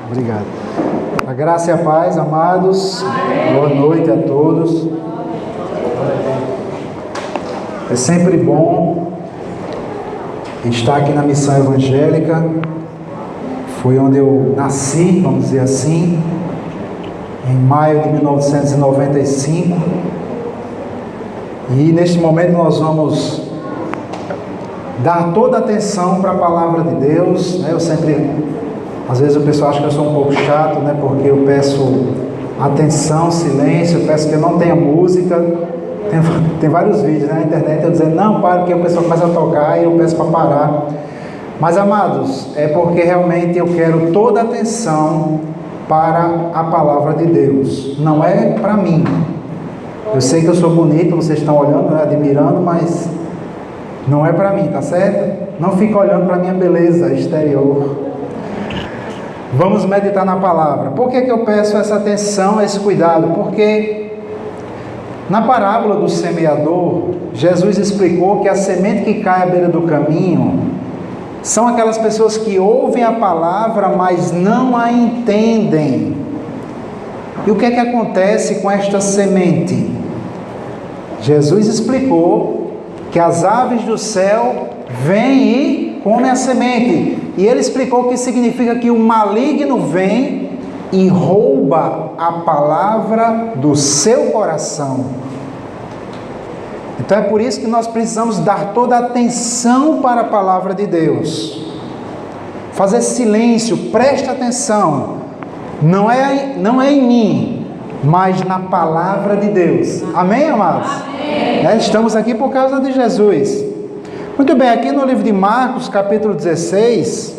Obrigado. A graça e a paz, amados. Boa noite a todos. É sempre bom estar aqui na missão evangélica. Foi onde eu nasci, vamos dizer assim, em maio de 1995. E neste momento nós vamos dar toda a atenção para a palavra de Deus, né? Às vezes o pessoal acha que eu sou um pouco chato, né? Porque eu peço atenção, silêncio, eu peço que não tenha música. Tem vários vídeos, né, na internet eu dizendo, não, para, porque o pessoal começa a tocar e eu peço para parar. Mas, amados, é porque realmente eu quero toda a atenção para a palavra de Deus. Não é para mim. Eu sei que eu sou bonito, vocês estão olhando, né, admirando, mas não é para mim, tá certo? Não fica olhando para a minha beleza exterior. Vamos meditar na palavra. Por que eu peço essa atenção, esse cuidado? Porque na parábola do semeador, Jesus explicou que a semente que cai à beira do caminho são aquelas pessoas que ouvem a palavra, mas não a entendem. E o que é que acontece com esta semente? Jesus explicou que as aves do céu vêm e comem a semente. E ele explicou que significa que o maligno vem e rouba a palavra do seu coração. Então é por isso que nós precisamos dar toda a atenção para a palavra de Deus. Fazer silêncio, presta atenção. Não é em mim, mas na palavra de Deus. Amém, amados? Amém. Estamos aqui por causa de Jesus. Muito bem, aqui no livro de Marcos, capítulo 16,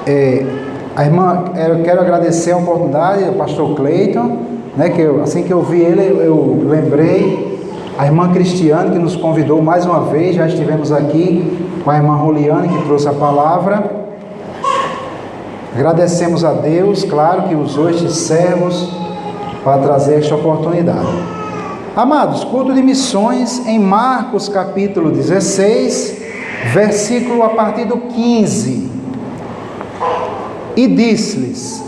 eu quero agradecer a oportunidade ao pastor Cleiton, né, assim que eu vi ele, eu lembrei, a irmã Cristiane, que nos convidou mais uma vez. Já estivemos aqui com a irmã Roliane, que trouxe a palavra. Agradecemos a Deus, claro, que usou estes servos para trazer esta oportunidade. Amados, culto de missões em Marcos capítulo 16, versículo a partir do 15. E disse-lhes: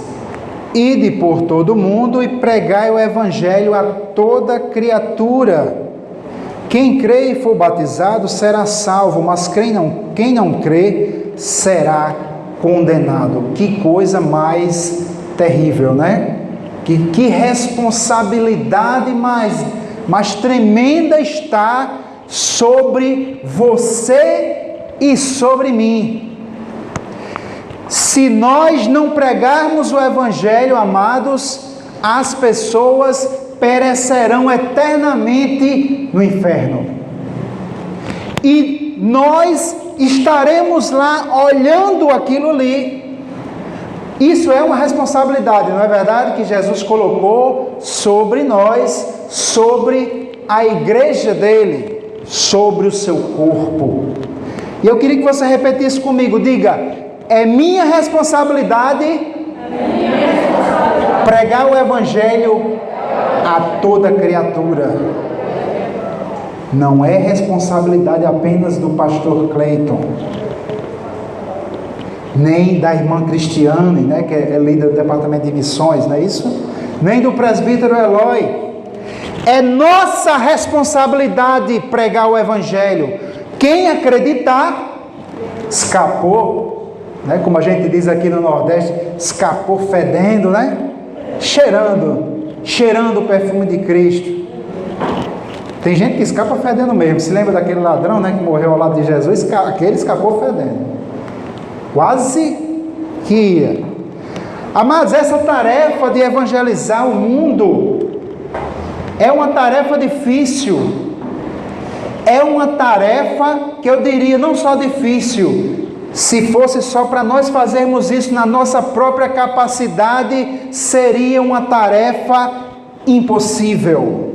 ide por todo o mundo e pregai o evangelho a toda criatura. Quem crê e for batizado será salvo, mas quem não crê será condenado. Que coisa mais terrível, né? Que responsabilidade mais tremenda está sobre você e sobre mim. Se nós não pregarmos o evangelho, amados, as pessoas perecerão eternamente no inferno. E nós estaremos lá olhando aquilo ali. Isso é uma responsabilidade, não é verdade? Que Jesus colocou sobre nós, sobre a igreja dele, sobre o seu corpo. E eu queria que você repetisse comigo, diga: é minha responsabilidade pregar o evangelho a toda criatura. Não é responsabilidade apenas do pastor Cleiton, nem da irmã Cristiane, né, que é líder do departamento de missões, não é isso? Nem do presbítero Eloy. É nossa responsabilidade pregar o evangelho. Quem acreditar, escapou, né? Como a gente diz aqui no Nordeste, escapou fedendo, né? Cheirando o perfume de Cristo. Tem gente que escapa fedendo mesmo. Se lembra daquele ladrão, né, que morreu ao lado de Jesus? Aquele escapou fedendo. Quase que ia. Amados, essa tarefa de evangelizar o mundo é uma tarefa difícil. É uma tarefa que eu diria não só difícil. Se fosse só para nós fazermos isso na nossa própria capacidade, seria uma tarefa impossível.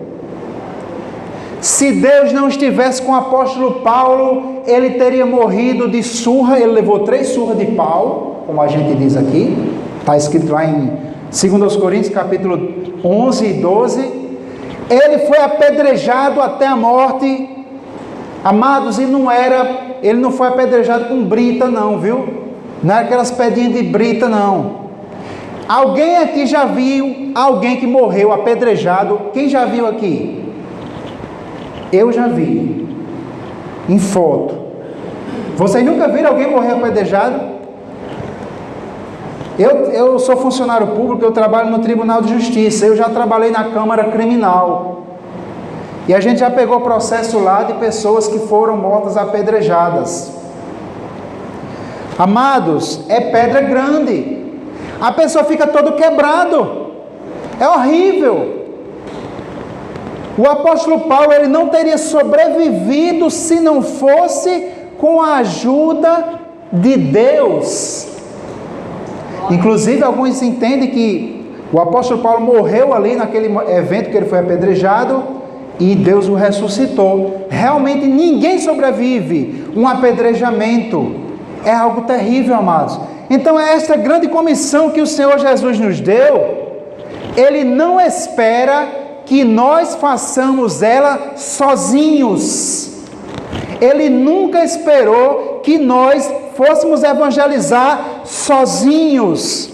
Se Deus não estivesse com o apóstolo Paulo, ele teria morrido de surra. Ele levou 3 surras de pau, como a gente diz aqui. Está escrito lá em 2 Coríntios, capítulo 11 e 12. Ele foi apedrejado até a morte. Amados, ele não foi apedrejado com brita não, viu? Não era aquelas pedrinhas de brita, não. Alguém aqui já viu alguém que morreu apedrejado? Quem já viu aqui? Eu já vi. Em foto. Vocês nunca viram alguém morrer apedrejado? Eu sou funcionário público, eu trabalho no Tribunal de Justiça. Eu já trabalhei na Câmara Criminal. E a gente já pegou processo lá de pessoas que foram mortas apedrejadas. Amados, é pedra grande. A pessoa fica todo quebrado. É horrível. O apóstolo Paulo, ele não teria sobrevivido se não fosse com a ajuda de Deus. Inclusive, alguns entendem que o apóstolo Paulo morreu ali naquele evento que ele foi apedrejado e Deus o ressuscitou. Realmente ninguém sobrevive um apedrejamento. É algo terrível, amados. Então é esta grande comissão que o Senhor Jesus nos deu. Ele não espera que nós façamos ela sozinhos. Ele nunca esperou que nós fôssemos evangelizar sozinhos.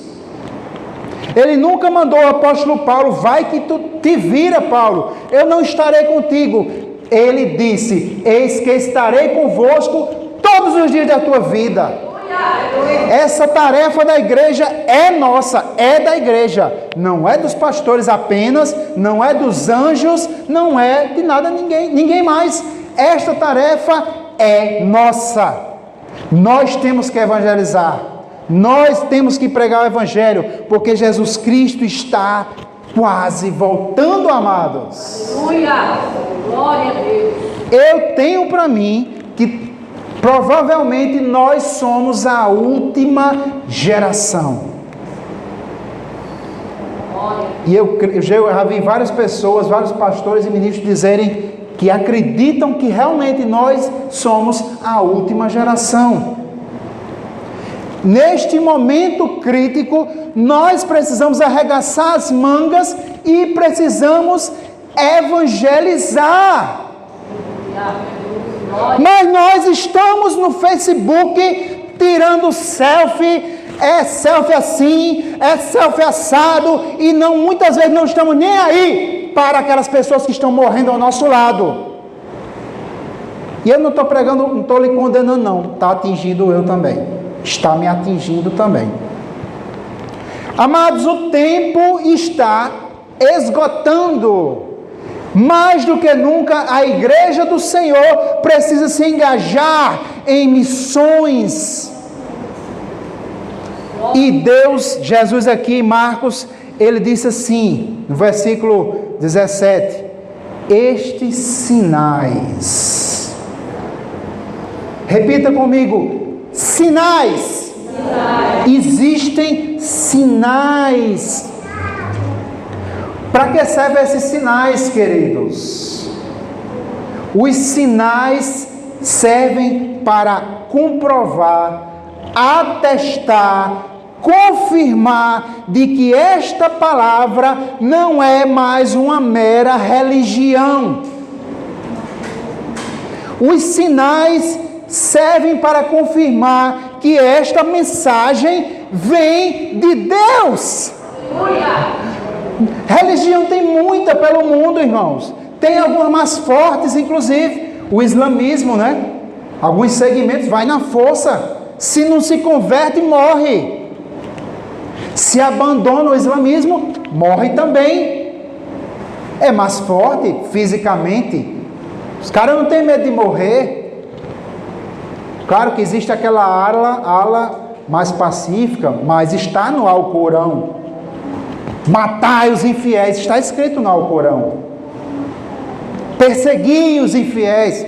Ele nunca mandou o apóstolo Paulo, vai que tu te vira, Paulo, eu não estarei contigo. Ele disse, eis que estarei convosco todos os dias da tua vida. Essa tarefa da igreja é nossa, é da igreja, não é dos pastores apenas, não é dos anjos, não é de nada, ninguém mais. Esta tarefa é nossa. Nós temos que evangelizar, nós temos que pregar o evangelho, porque Jesus Cristo está quase voltando, amados. Aleluia! Glória a Deus! Eu tenho para mim que provavelmente nós somos a última geração. E eu já vi várias pessoas, vários pastores e ministros dizerem que acreditam que realmente nós somos a última geração. Neste momento crítico, nós precisamos arregaçar as mangas e precisamos evangelizar. Mas nós estamos no Facebook tirando selfie, é selfie assim, é selfie assado, e muitas vezes não estamos nem aí para aquelas pessoas que estão morrendo ao nosso lado. E eu não estou pregando, não estou lhe condenando não, está atingindo eu também, está me atingindo também. Amados, o tempo está esgotando. Mais do que nunca, a igreja do Senhor precisa se engajar em missões. E Deus, Jesus aqui em Marcos, ele disse assim, no versículo 17, estes sinais. Repita comigo, sinais. Existem sinais. Para que servem esses sinais, queridos? Os sinais servem para comprovar, atestar, confirmar de que esta palavra não é mais uma mera religião. Os sinais servem para confirmar que esta mensagem vem de Deus. Religião tem muita pelo mundo, irmãos. Tem algumas mais fortes, inclusive o islamismo, né? Alguns segmentos vai na força. Se não se converte, morre. Se abandona o islamismo, morre também. É mais forte fisicamente. Os caras não têm medo de morrer. Claro que existe aquela ala mais pacífica, mas está no Alcorão. Matai os infiéis, está escrito no Alcorão. Persegui os infiéis.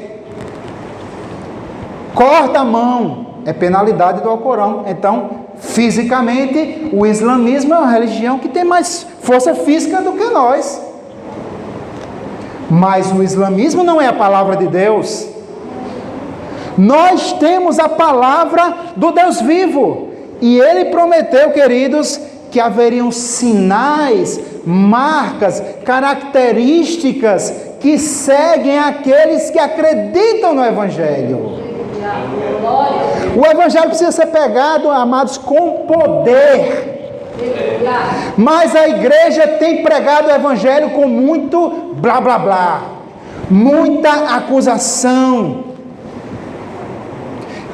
Corta a mão, é penalidade do Alcorão. Então, fisicamente, o islamismo é uma religião que tem mais força física do que nós. Mas o islamismo não é a palavra de Deus. Nós temos a palavra do Deus vivo. E Ele prometeu, queridos, que haveriam sinais, marcas, características que seguem aqueles que acreditam no Evangelho. O evangelho precisa ser pregado, amados, com poder. Mas a igreja tem pregado o evangelho com muito blá blá blá, muita acusação.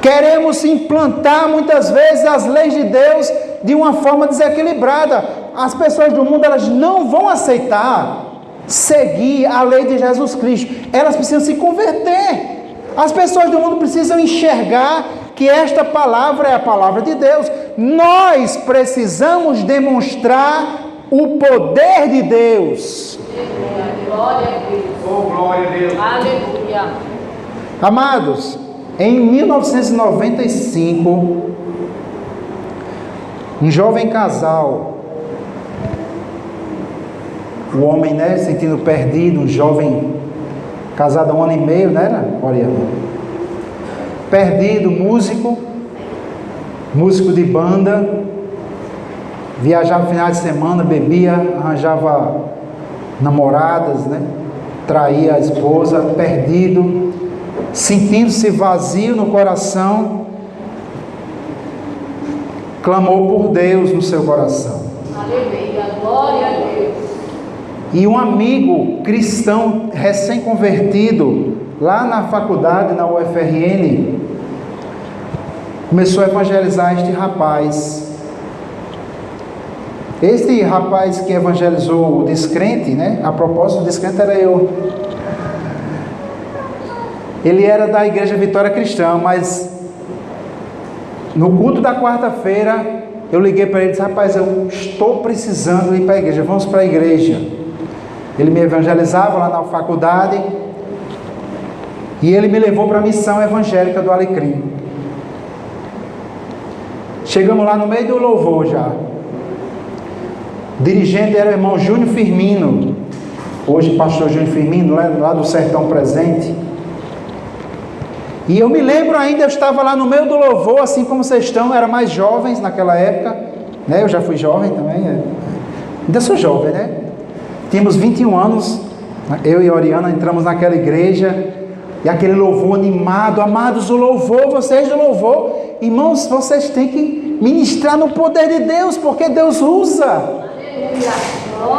Queremos implantar muitas vezes as leis de Deus de uma forma desequilibrada. As pessoas do mundo, elas não vão aceitar seguir a lei de Jesus Cristo. Elas precisam se converter. As pessoas do mundo precisam enxergar que esta palavra é a palavra de Deus. Nós precisamos demonstrar o poder de Deus. Glória a Deus. Oh, glória a Deus. Aleluia. Amados, em 1995, um jovem casal, o homem, né, sentindo perdido, um jovem casado há 1 ano e meio, né, Oriana? Perdido, músico de banda, viajava no final de semana, bebia, arranjava namoradas, né? Traía a esposa, perdido, sentindo-se vazio no coração, clamou por Deus no seu coração. Aleluia. Glória a Deus. E um amigo cristão recém-convertido, lá na faculdade, na UFRN, começou a evangelizar este rapaz. Este rapaz que evangelizou o descrente, né? A propósito, o descrente era eu. Ele era da Igreja Vitória Cristã, mas no culto da quarta-feira, eu liguei para ele e disse: rapaz, eu estou precisando ir para a igreja, vamos para a igreja. Ele me evangelizava lá na faculdade e ele me levou para a missão evangélica do Alecrim. Chegamos lá no meio do louvor já. O dirigente era o irmão Júnior Firmino, hoje pastor Júnior Firmino, lá do Sertão Presente. E eu me lembro ainda, eu estava lá no meio do louvor, assim como vocês estão, era mais jovens naquela época, né? Eu já fui jovem também, ainda sou jovem, né? Tínhamos 21 anos, eu e a Oriana entramos naquela igreja, e aquele louvor animado, amados, o louvor, vocês do louvor, irmãos, vocês têm que ministrar no poder de Deus, porque Deus usa.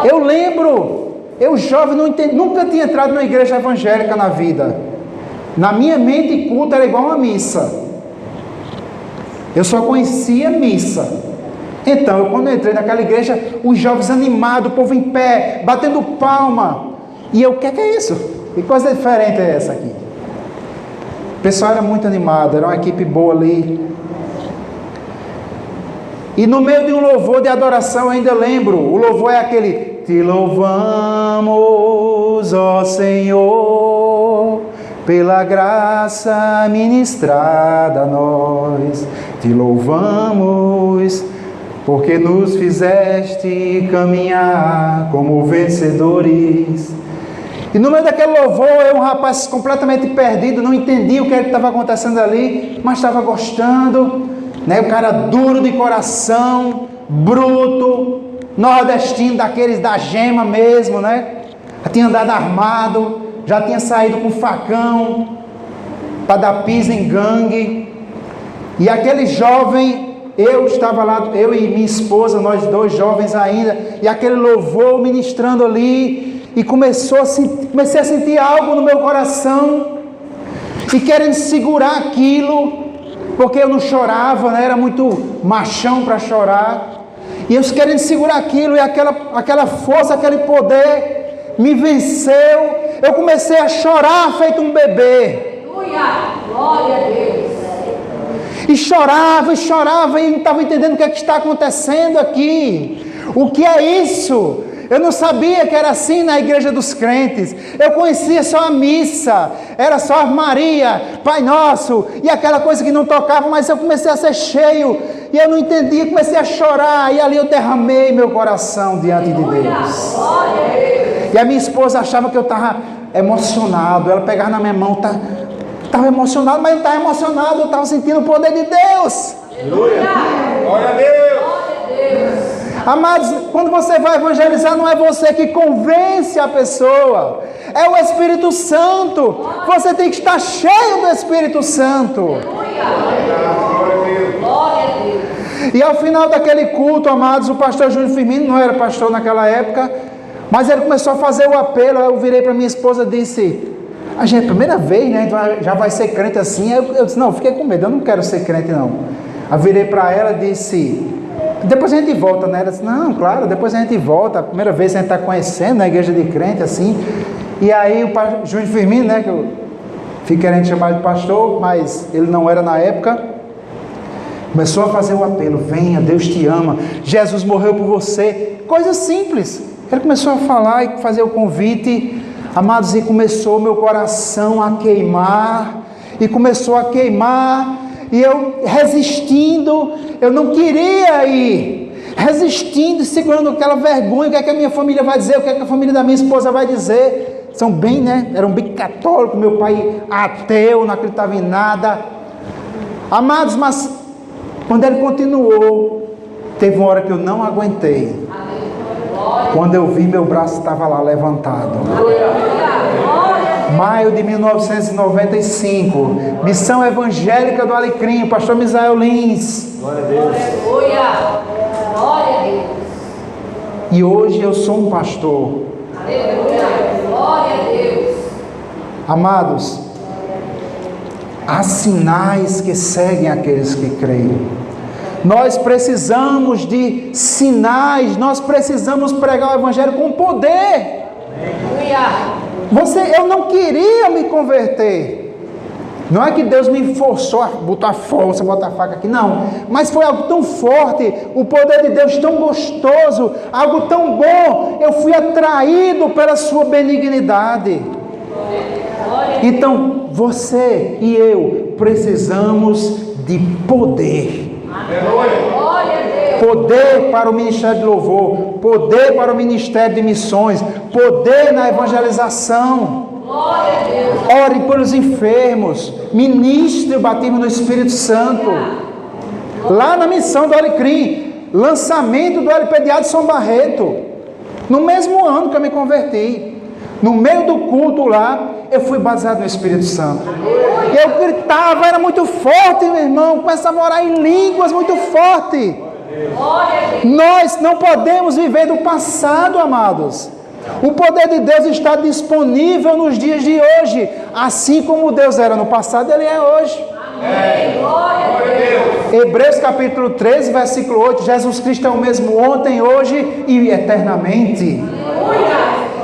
Eu lembro, eu jovem, nunca tinha entrado na igreja evangélica na vida. Na minha mente, culto era igual uma missa. Eu só conhecia missa. Então, quando eu entrei naquela igreja, os jovens animados, o povo em pé, batendo palma. E eu, o que é isso? Que coisa diferente é essa aqui? O pessoal era muito animado, era uma equipe boa ali. E no meio de um louvor de adoração, eu ainda lembro, o louvor é aquele: te louvamos, ó Senhor, pela graça ministrada a nós, te louvamos, porque nos fizeste caminhar como vencedores. E no meio daquele louvor, eu, um rapaz completamente perdido, não entendia o que estava acontecendo ali, mas estava gostando, né? O cara duro de coração, bruto, nordestino, daqueles da gema mesmo, né? Já tinha andado armado, já tinha saído com facão para dar pisa em gangue. E aquele jovem, eu estava lá, eu e minha esposa, nós dois jovens ainda, e aquele louvor ministrando ali, e comecei a sentir algo no meu coração, e querendo segurar aquilo, porque eu não chorava, né? Era muito machão para chorar, e eu querendo segurar aquilo, e aquela força, aquele poder me venceu. Eu comecei a chorar feito um bebê. Aleluia! Glória a Deus! E chorava, e não estava entendendo o que é que está acontecendo aqui. O que é isso? Eu não sabia que era assim na igreja dos crentes. Eu conhecia só a missa, era só a Maria, Pai Nosso, e aquela coisa que não tocava, mas eu comecei a ser cheio, e eu não entendia, comecei a chorar, e ali eu derramei meu coração diante de Deus. E a minha esposa achava que eu estava emocionado, ela pegava na minha mão, estava emocionado, mas eu não estava emocionado, eu estava sentindo o poder de Deus. Aleluia! Glória a Deus! Amados, quando você vai evangelizar, não é você que convence a pessoa, é o Espírito Santo. Você tem que estar cheio do Espírito Santo. E ao final daquele culto, amados, o pastor Júnior Firmino não era pastor naquela época, mas ele começou a fazer o apelo. Eu virei para minha esposa e disse: a gente é a primeira vez, né? Já vai ser crente assim. Eu disse: não, fiquei com medo, eu não quero ser crente não. Eu virei para ela e disse: depois a gente volta, né? Ela disse: não, claro, depois a gente volta. A primeira vez a gente está conhecendo a igreja de crente assim. E aí o pastor Júnior Firmino, né? Que eu fico querendo chamar de pastor, mas ele não era na época, começou a fazer o apelo: venha, Deus te ama, Jesus morreu por você. Coisa simples. Ele começou a falar e fazer o convite, amados, e começou meu coração a queimar, e começou a queimar, e eu resistindo, eu não queria ir, resistindo, segurando aquela vergonha: o que é que a minha família vai dizer, o que é que a família da minha esposa vai dizer. São bem, né? Eram bem católicos, meu pai ateu, não acreditava em nada. Amados, mas quando ele continuou, teve uma hora que eu não aguentei. Quando eu vi, meu braço estava lá levantado. Maio de 1995, Missão Evangélica do Alecrim, pastor Misael Lins. Glória a Deus. Glória a Deus. E hoje eu sou um pastor. Aleluia. Glória a Deus. Amados, há sinais que seguem aqueles que creem. Nós precisamos de sinais, nós precisamos pregar o Evangelho com poder. Eu não queria me converter. Não é que Deus me forçou a botar força, botar faca aqui, não. Mas foi algo tão forte, o poder de Deus tão gostoso, algo tão bom. Eu fui atraído pela sua benignidade. Então, você e eu precisamos de poder. Poder para o ministério de louvor, poder para o ministério de missões, poder na evangelização. Ore pelos enfermos, ministre o batismo no Espírito Santo. Lá na missão do Alecrim, lançamento do LPDA de São Barreto, no mesmo ano que eu me converti, no meio do culto lá, eu fui batizado no Espírito Santo. Eu gritava, era muito forte, meu irmão. Começava a orar em línguas muito forte. Nós não podemos viver do passado, amados. O poder de Deus está disponível nos dias de hoje. Assim como Deus era no passado, Ele é hoje. Amém. Glória a Deus. Hebreus capítulo 13, versículo 8. Jesus Cristo é o mesmo ontem, hoje e eternamente.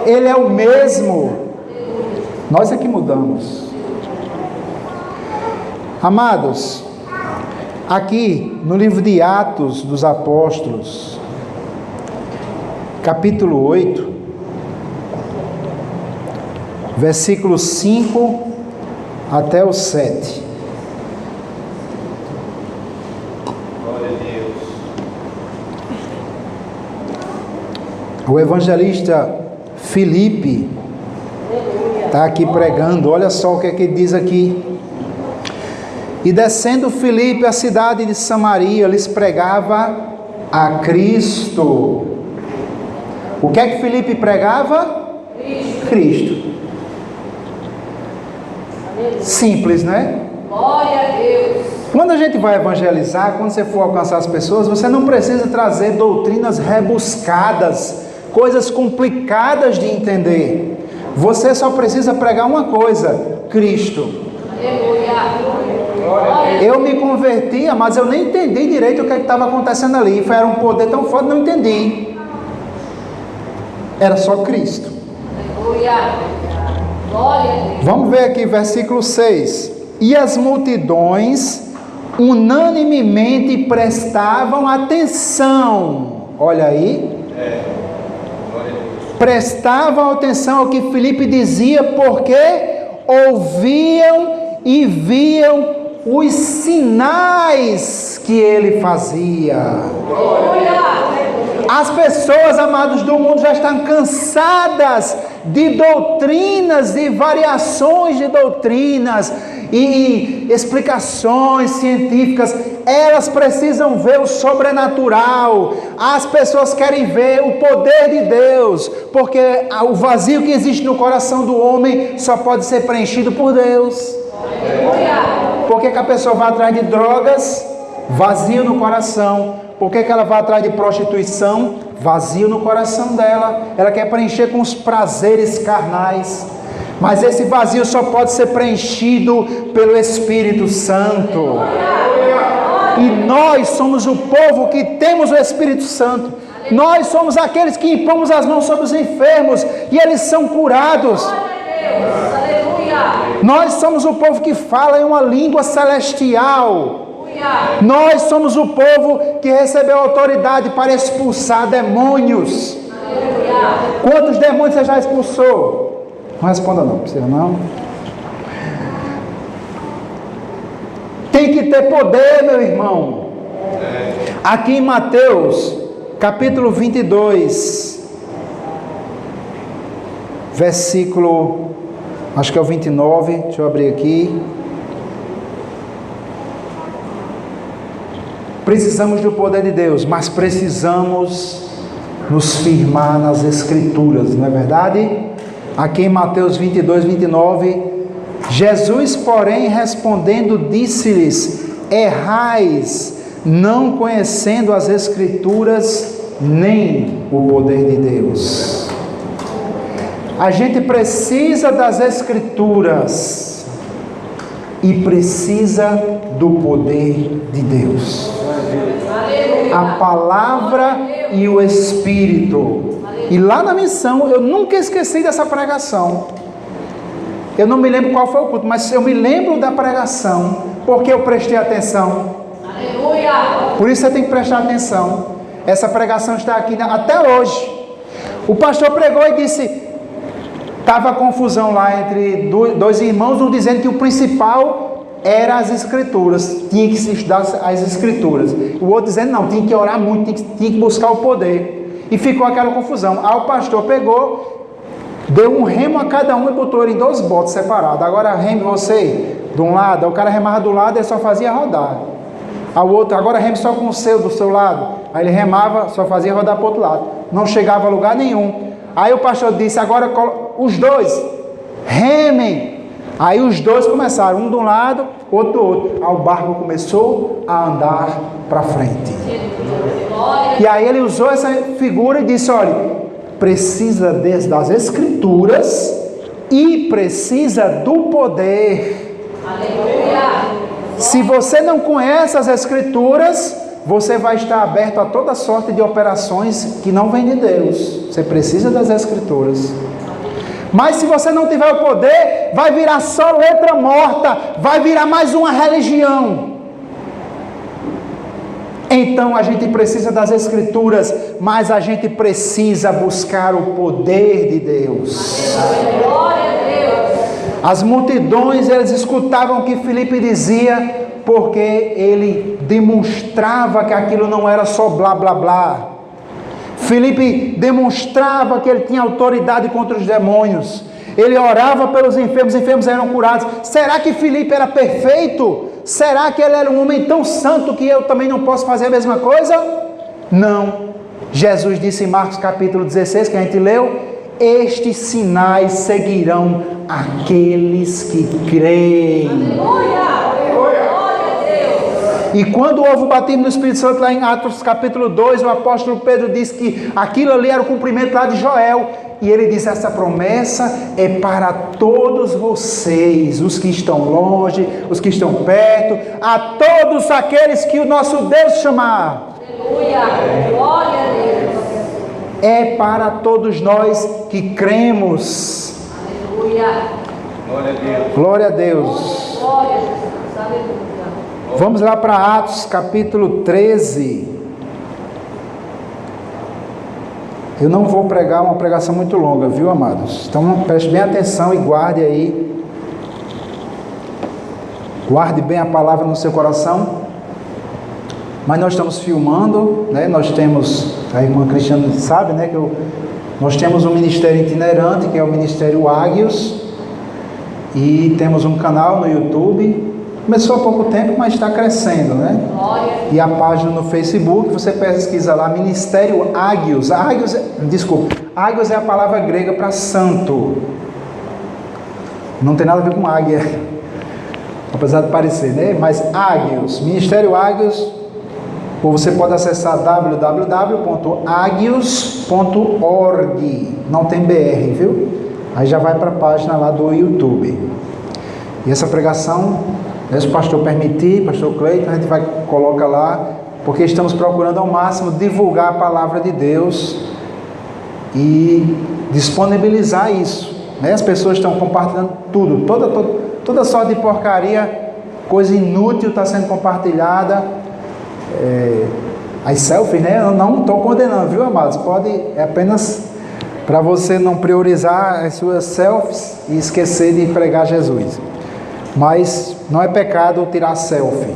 Ele é o mesmo. Nós é que mudamos. Amados, aqui no livro de Atos dos Apóstolos, capítulo 8, versículos 5 até o 7. Glória a Deus. O evangelista Filipe está aqui pregando. Olha só o que é que diz aqui. E descendo Filipe à cidade de Samaria, lhes pregava a Cristo. O que é que Filipe pregava? Cristo. Simples, né? Glória a Deus. Quando a gente vai evangelizar, quando você for alcançar as pessoas, você não precisa trazer doutrinas rebuscadas, coisas complicadas de entender. Você só precisa pregar uma coisa: Cristo. Eu me convertia, mas eu nem entendi direito o que estava acontecendo ali. Era um poder tão forte, não entendi. Era só Cristo. Vamos ver aqui, versículo 6. E as multidões unanimemente prestavam atenção. Olha aí. Prestavam atenção ao que Filipe dizia, porque ouviam e viam os sinais que ele fazia. As pessoas, amados, do mundo já estão cansadas de doutrinas e variações de doutrinas e explicações científicas. Elas precisam ver o sobrenatural. As pessoas querem ver o poder de Deus, porque o vazio que existe no coração do homem só pode ser preenchido por Deus. Por que a pessoa vai atrás de drogas? Vazio no coração. Por que ela vai atrás de prostituição? Vazio no coração dela. Ela quer preencher com os prazeres carnais. Mas esse vazio só pode ser preenchido pelo Espírito Santo. E nós somos o povo que temos o Espírito Santo. Nós somos aqueles que impomos as mãos sobre os enfermos e eles são curados. Nós somos o povo que fala em uma língua celestial. Nós somos o povo que recebeu autoridade para expulsar demônios. Quantos demônios você já expulsou? Não responda não, precisa não. Tem que ter poder, meu irmão. Aqui em Mateus, capítulo 22, versículo, acho que é o 29, deixa eu abrir aqui. Precisamos do poder de Deus, mas precisamos nos firmar nas Escrituras, não é verdade? Aqui em Mateus 22, 29, Jesus, porém, respondendo, disse-lhes: errais, não conhecendo as Escrituras, nem o poder de Deus. A gente precisa das Escrituras e precisa do poder de Deus. A palavra e o Espírito. E lá na missão, eu nunca esqueci dessa pregação. Eu não me lembro qual foi o culto, mas eu me lembro da pregação, porque eu prestei atenção. Aleluia! Por isso você tem que prestar atenção. Essa pregação está aqui até hoje. O pastor pregou e disse, estava confusão lá entre dois irmãos, um dizendo que o principal era as Escrituras, tinha que se estudar as Escrituras. O outro dizendo, não, tinha que orar muito, tinha que buscar o poder. E ficou aquela confusão. Aí o pastor pegou, deu um remo a cada um e botou ele em 2 botes separados. Agora reme você de um lado, aí o cara remava do lado e ele só fazia rodar. Aí o outro, agora reme só com o seu do seu lado. Aí ele remava, só fazia rodar para o outro lado. Não chegava a lugar nenhum. Aí o pastor disse, agora os dois remem. Aí os dois começaram, um de um lado, outro do outro. Aí o barco começou a andar para frente. E aí ele usou essa figura e disse, olha, precisa das Escrituras e precisa do poder. Aleluia! Se você não conhece as Escrituras, você vai estar aberto a toda sorte de operações que não vêm de Deus. Você precisa das Escrituras. Mas se você não tiver o poder, vai virar só letra morta, vai virar mais uma religião. Então a gente precisa das Escrituras, mas a gente precisa buscar o poder de Deus. Glória a Deus! As multidões, eles escutavam o que Filipe dizia, porque ele demonstrava que aquilo não era só blá blá blá. Filipe demonstrava que ele tinha autoridade contra os demônios. Ele orava pelos enfermos, os enfermos eram curados. Será que Filipe era perfeito? Será que ele era um homem tão santo que eu também não posso fazer a mesma coisa? Não. Jesus disse em Marcos capítulo 16, que a gente leu, estes sinais seguirão aqueles que creem. Aleluia! E quando houve o batismo do Espírito Santo lá em Atos capítulo 2, o apóstolo Pedro disse que aquilo ali era o cumprimento lá de Joel. E ele diz, essa promessa é para todos vocês, os que estão longe, os que estão perto, a todos aqueles que o nosso Deus chamar. Aleluia! Glória a Deus! É para todos nós que cremos. Aleluia! Glória a Deus. Glória a Deus. Glória a Jesus! Aleluia! Vamos lá para Atos capítulo 13. Eu não vou pregar uma pregação muito longa, viu, amados? Então preste bem atenção e guarde aí. Guarde bem a palavra no seu coração. Mas nós estamos filmando, né? Nós temos, a irmã Cristiana sabe, né? Nós temos um ministério itinerante, que é o Ministério Águios. E temos um canal no YouTube. Começou há pouco tempo, mas está crescendo, né? Glória! E a página no Facebook, você pesquisa lá, Ministério Águios. Águios é a palavra grega para santo. Não tem nada a ver com águia, apesar de parecer, né? Mas Águios, Ministério Águios, Ou você pode acessar www.agios.org. Não tem BR, viu? Aí já vai para a página lá do YouTube. E essa pregação, se o pastor permitir, pastor Cleiton, a gente vai colocar lá, porque estamos procurando ao máximo divulgar a palavra de Deus e disponibilizar isso. As pessoas estão compartilhando tudo, toda sorte de porcaria, coisa inútil está sendo compartilhada. As selfies, eu não estou condenando, viu, amados? É apenas para você não priorizar as suas selfies e esquecer de pregar Jesus. Mas não é pecado tirar selfie,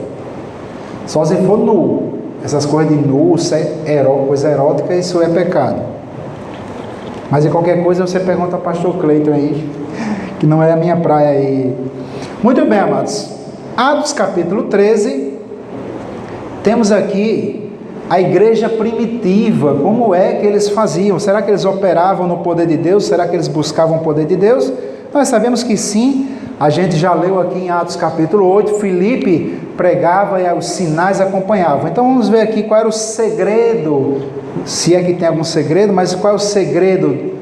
só se for nu. Essas coisas de nu, coisa erótica, isso é pecado. Mas em qualquer coisa você pergunta ao pastor Cleiton aí, que não é a minha praia aí. Muito bem, amados. Atos capítulo 13, temos aqui a igreja primitiva, como é que eles faziam? Será que eles operavam no poder de Deus? Será que eles buscavam o poder de Deus? Nós sabemos que sim. A gente já leu aqui em Atos capítulo 8, Filipe pregava e os sinais acompanhavam. Então vamos ver aqui qual era o segredo, se é que tem algum segredo, mas qual é o segredo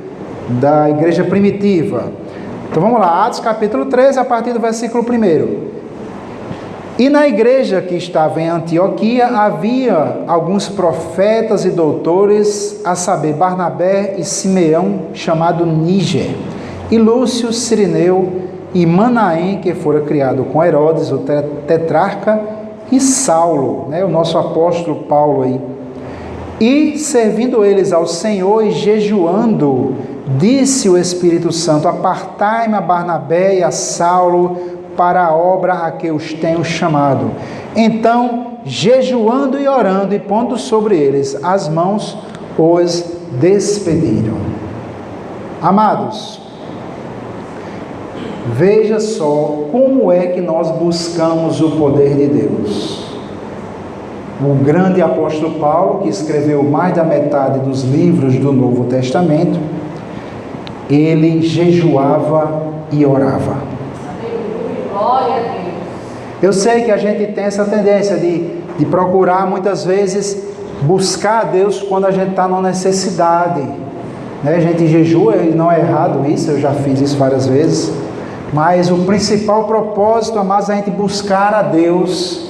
da igreja primitiva. Então vamos lá, Atos capítulo 13, a partir do versículo 1. E na igreja que estava em Antioquia havia alguns profetas e doutores, a saber, Barnabé e Simeão, chamado Níger, e Lúcio, Cirineu, e Manaém, que fora criado com Herodes, o tetrarca, e Saulo, o nosso apóstolo Paulo aí. E servindo eles ao Senhor e jejuando, disse o Espírito Santo: apartai-me a Barnabé e a Saulo para a obra a que os tenho chamado. Então, jejuando e orando e pondo sobre eles as mãos, os despediram. Amados, veja só como é que nós buscamos o poder de Deus. O grande apóstolo Paulo, que escreveu mais da metade dos livros do Novo Testamento, ele jejuava e orava. Glória a Deus. Eu sei que a gente tem essa tendência de procurar muitas vezes buscar a Deus quando a gente está numa necessidade. A gente jejua, e não é errado isso, eu já fiz isso várias vezes. Mas o principal propósito, amados, é a gente buscar a Deus.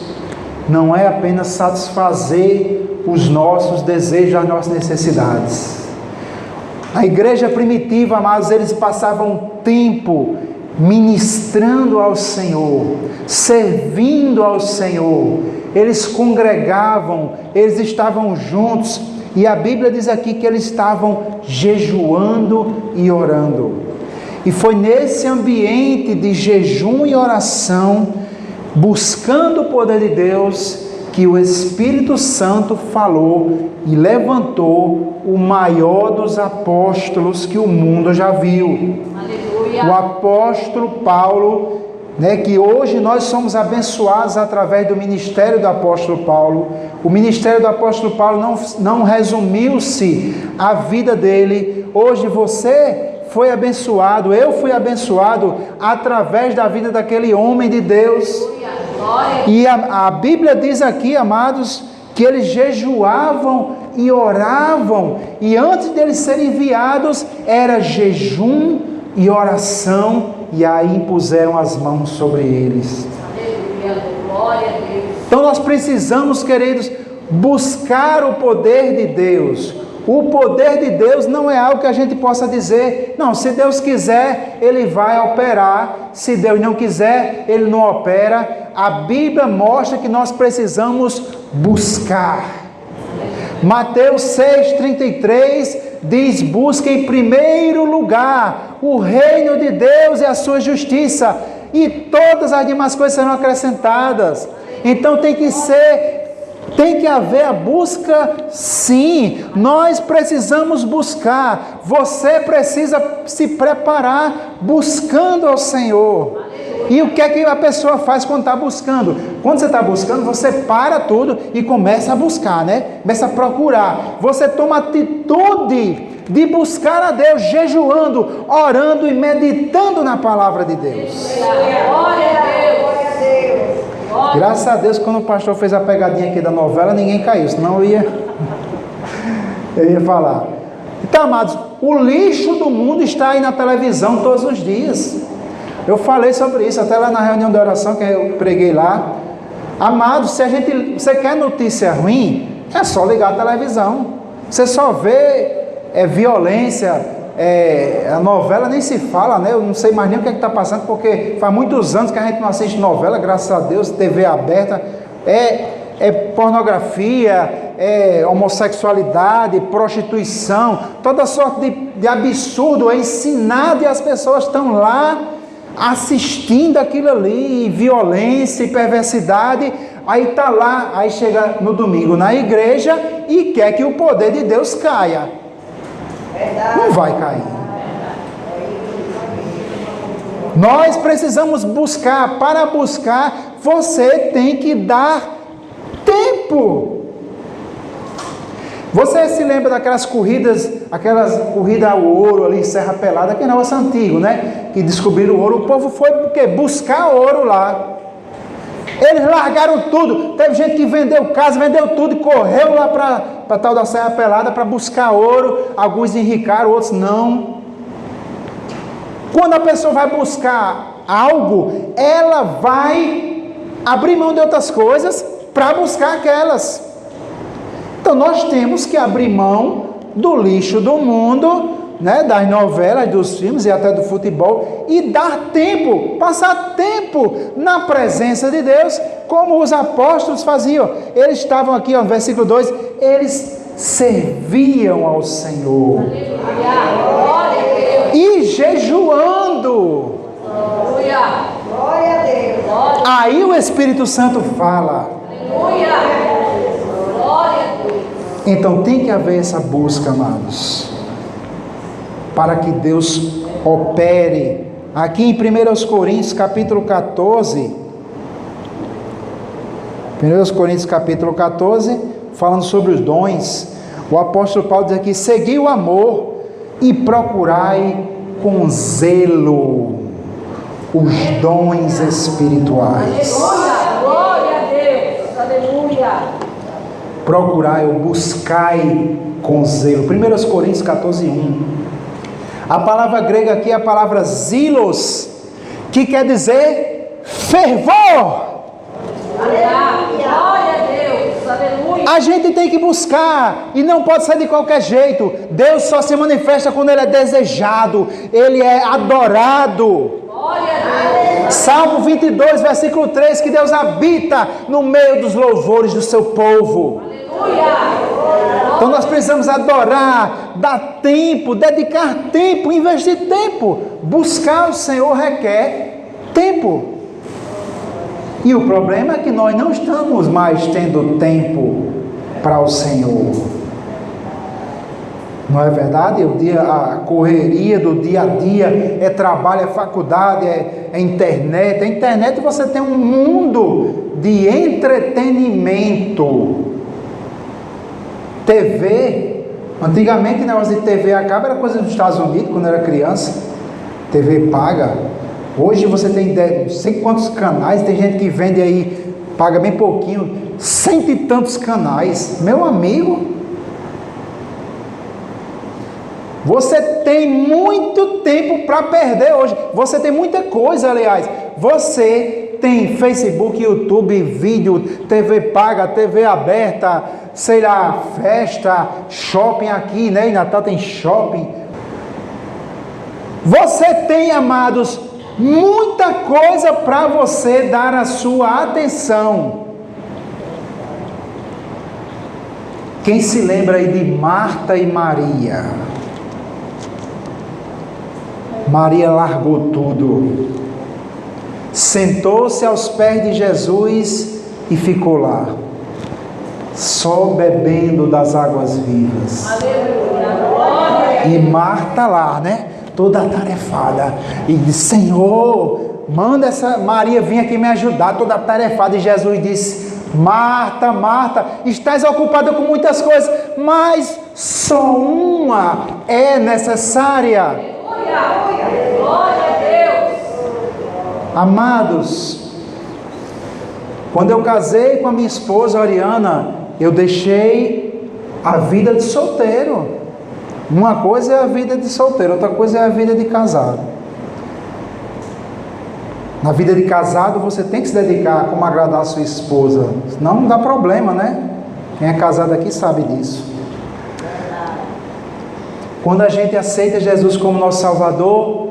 Não é apenas satisfazer os nossos desejos, as nossas necessidades. A igreja primitiva, amados, eles passavam tempo ministrando ao Senhor, servindo ao Senhor. Eles congregavam, eles estavam juntos. E a Bíblia diz aqui que eles estavam jejuando e orando. E foi nesse ambiente de jejum e oração, buscando o poder de Deus, que o Espírito Santo falou e levantou o maior dos apóstolos que o mundo já viu. Aleluia. O apóstolo Paulo, que hoje nós somos abençoados através do ministério do apóstolo Paulo. O ministério do apóstolo Paulo não resumiu-se à vida dele. Hoje você foi abençoado, eu fui abençoado através da vida daquele homem de Deus. E a Bíblia diz aqui, amados, que eles jejuavam e oravam, e antes deles serem enviados, era jejum e oração, e aí impuseram as mãos sobre eles. Aleluia, glória a Deus. Então nós precisamos, queridos, buscar o poder de Deus. O poder de Deus não é algo que a gente possa dizer, não, se Deus quiser, Ele vai operar, se Deus não quiser, Ele não opera. A Bíblia mostra que nós precisamos buscar. Mateus 6,33 diz: busque em primeiro lugar o reino de Deus e a sua justiça, e todas as demais coisas serão acrescentadas. Então tem que haver a busca, sim. Nós precisamos buscar. Você precisa se preparar buscando ao Senhor. E o que é que a pessoa faz quando está buscando? Quando você está buscando, você para tudo e começa a buscar, Começa a procurar. Você toma atitude de buscar a Deus, jejuando, orando e meditando na palavra de Deus. Glória a Deus. Graças a Deus, quando o pastor fez a pegadinha aqui da novela, ninguém caiu, senão eu ia falar. Então, amados, o lixo do mundo está aí na televisão todos os dias. Eu falei sobre isso até lá na reunião de oração que eu preguei lá. Amados, se você quer notícia ruim, é só ligar a televisão. Você só vê violência, a novela nem se fala, né? Eu não sei mais nem o que está passando, porque faz muitos anos que a gente não assiste novela, graças a Deus, TV aberta. É pornografia, homossexualidade, prostituição, toda sorte de absurdo é ensinado e as pessoas estão lá assistindo aquilo ali, violência e perversidade. Aí está lá, aí chega no domingo na igreja e quer que o poder de Deus caia. Não vai cair. Nós precisamos buscar. Para buscar, você tem que dar tempo. Você se lembra daquelas corridas ao ouro ali em Serra Pelada, que é negócio antigo, né? Que descobriram o ouro. O povo foi porque buscar ouro lá. Eles largaram tudo. Teve gente que vendeu casa, vendeu tudo e correu lá para tal da Serra Pelada para buscar ouro. Alguns enricaram, outros não. Quando a pessoa vai buscar algo, ela vai abrir mão de outras coisas para buscar aquelas. Então nós temos que abrir mão do lixo do mundo, né, das novelas, dos filmes e até do futebol, e dar tempo, passar tempo na presença de Deus, como os apóstolos faziam. Eles estavam aqui, ó, no versículo 2, eles serviam ao Senhor. Glória a Deus. E jejuando. Glória a Deus. Aí o Espírito Santo fala. Aleluia. Glória a Deus. Então tem que haver essa busca, amados, para que Deus opere. Aqui em 1 Coríntios capítulo 14, 1 Coríntios capítulo 14, falando sobre os dons, o apóstolo Paulo diz aqui: segui o amor e procurai com zelo os dons espirituais. Glória a Deus. Aleluia. Procurai ou buscai com zelo. 1 Coríntios 14, 1. A palavra grega aqui é a palavra zilos, que quer dizer fervor. Glória a Deus. Aleluia. A gente tem que buscar e não pode ser de qualquer jeito. Deus só se manifesta quando Ele é desejado, Ele é adorado. Glória a Deus. Salmo 22, versículo 3, que Deus habita no meio dos louvores do seu povo. Aleluia. Então nós precisamos adorar, dar tempo, dedicar tempo, investir tempo. Buscar o Senhor requer tempo. E o problema é que nós não estamos mais tendo tempo para o Senhor. Não é verdade? A correria do dia a dia é trabalho, é faculdade, é internet. A internet você tem um mundo de entretenimento. TV, antigamente o negócio de TV a cabo era coisa dos Estados Unidos, quando eu era criança. TV paga. Hoje você tem não sei quantos canais, tem gente que vende aí, paga bem pouquinho, 100 e tantos canais. Meu amigo, você tem muito tempo para perder hoje. Você tem muita coisa, aliás. Você tem Facebook, YouTube, vídeo, TV paga, TV aberta, sei lá, festa, shopping aqui, né? Em Natal tem shopping. Você tem, amados, muita coisa para você dar a sua atenção. Quem se lembra aí de Marta e Maria? Maria largou tudo, sentou-se aos pés de Jesus e ficou lá, só bebendo das águas vivas. E Marta lá, né, toda atarefada, e disse: Senhor, manda essa Maria vir aqui me ajudar, toda atarefada. E Jesus disse: Marta, Marta, estás ocupada com muitas coisas, mas só uma é necessária. Glória a Deus. Amados, Quando eu casei com a minha esposa, Oriana, eu deixei a vida de solteiro. Uma coisa é a vida de solteiro, outra coisa é a vida de casado. Na vida de casado, você tem que se dedicar a como agradar a sua esposa. Senão não dá problema, né? Quem é casado aqui sabe disso. Quando a gente aceita Jesus como nosso Salvador,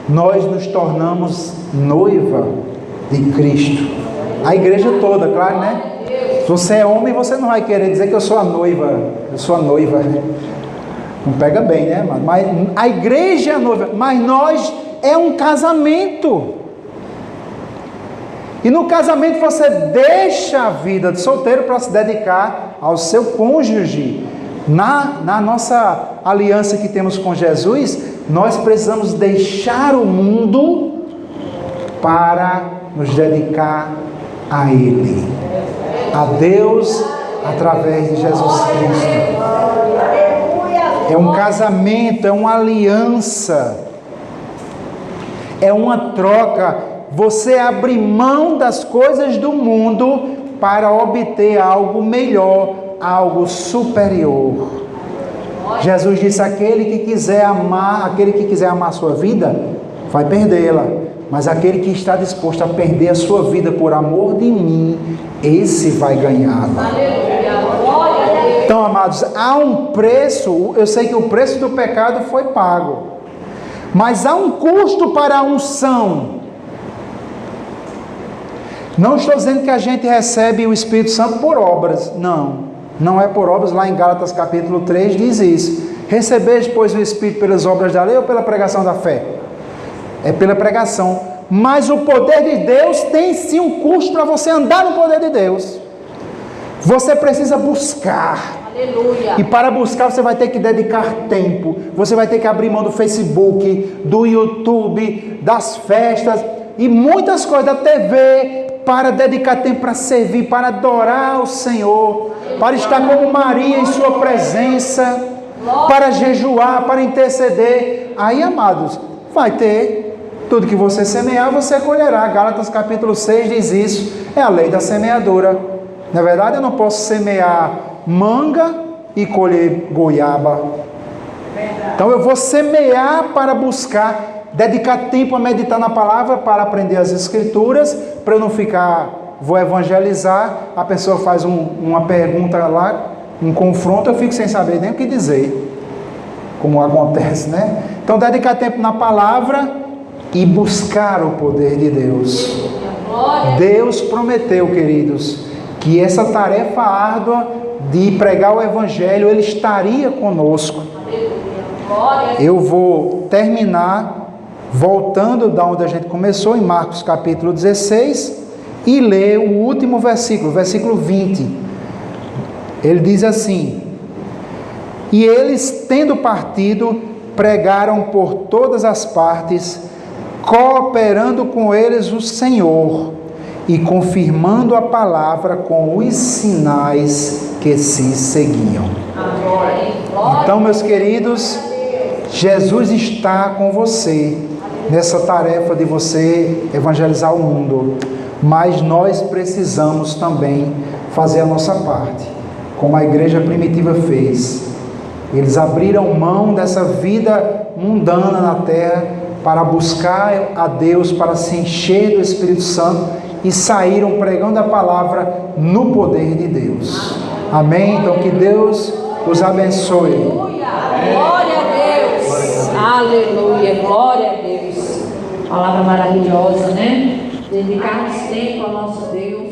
nós nos tornamos noiva de Cristo. A igreja toda, claro, né? Se você é homem, você não vai querer dizer que eu sou a noiva. Eu sou a noiva. Não pega bem, né? Mas a igreja é a noiva. Mas nós é um casamento. E no casamento você deixa a vida de solteiro para se dedicar ao seu cônjuge. Na nossa aliança que temos com Jesus, nós precisamos deixar o mundo para nos dedicar a Ele, a Deus, através de Jesus Cristo. É um casamento, é uma aliança, é uma troca. Você abre mão das coisas do mundo para obter algo melhor, algo superior. Jesus disse: aquele que quiser amar a sua vida, vai perdê-la. Mas aquele que está disposto a perder a sua vida por amor de mim, esse vai ganhá-la. Então, amados, há um preço. Eu sei que o preço do pecado foi pago, mas há um custo para a unção. Não estou dizendo que a gente recebe o Espírito Santo por obras. Não é por obras. Lá em Gálatas capítulo 3 diz isso: recebeis, pois, o Espírito pelas obras da lei ou pela pregação da fé? É pela pregação. Mas o poder de Deus tem sim um custo para você andar no poder de Deus. Você precisa buscar. Aleluia. E para buscar você vai ter que dedicar tempo. Você vai ter que abrir mão do Facebook, do YouTube, das festas e muitas coisas, da TV, para dedicar tempo para servir, para adorar o Senhor, para estar como Maria em sua presença, para jejuar, para interceder. Aí, amados, vai ter tudo que você semear, você colherá. Gálatas capítulo 6 diz isso. É a lei da semeadura. Na verdade, eu não posso semear manga e colher goiaba. Então eu vou semear para buscar, dedicar tempo a meditar na palavra, para aprender as escrituras, para eu não ficar, vou evangelizar, a pessoa faz uma pergunta lá, um confronto, eu fico sem saber nem o que dizer, como acontece, né? Então dedicar tempo na palavra e buscar o poder de Deus. Deus prometeu, queridos, que essa tarefa árdua de pregar o Evangelho, Ele estaria conosco. Eu vou terminar voltando da onde a gente começou, em Marcos capítulo 16, e ler o último versículo, versículo 20. Ele diz assim: e eles, tendo partido, pregaram por todas as partes, cooperando com eles o Senhor e confirmando a palavra com os sinais que se seguiam. Então, meus queridos, Jesus está com você nessa tarefa de você evangelizar o mundo, mas nós precisamos também fazer a nossa parte, como a igreja primitiva fez. Eles abriram mão dessa vida mundana na terra para buscar a Deus, para se encher do Espírito Santo, e saíram pregando a palavra no poder de Deus. Amém? Então que Deus os abençoe. Glória a Deus. Aleluia. Glória a Deus. Palavra maravilhosa, né? Dedicarmos tempo ao nosso Deus.